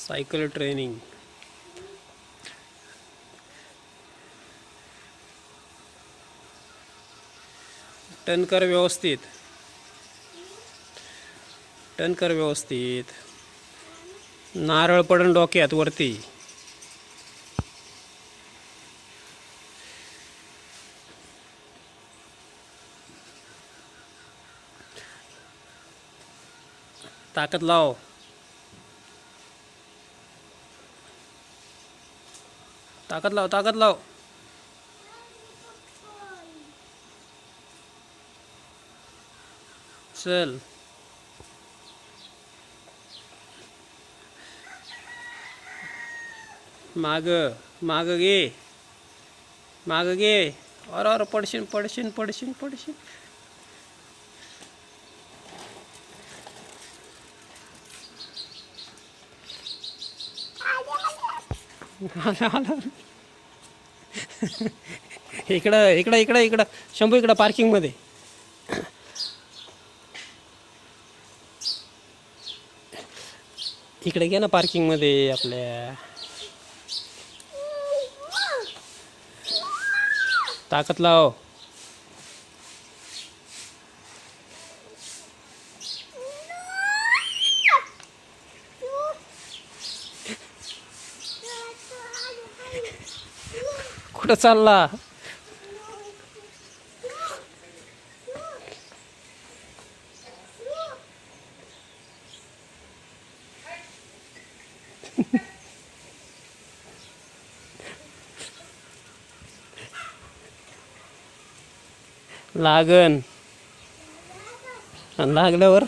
Cycle training. Turn कर व्यवस्थित. Turn कर व्यवस्थित. नारळ पडन डोक्यात वरती. ताकद लाव. ताकद लाव. ताकद लाव. चल. माग माग घे. माग घे. और पडशीन पडशीन पडशीन पडशीन. इकडं इकडं इकडं इकडं शंभू इकडं पार्किंग मध्ये. इकडे घे ना पार्किंग मध्ये आपल्या. ताकद लाव. कुठं चालला. लागन. लागल्यावर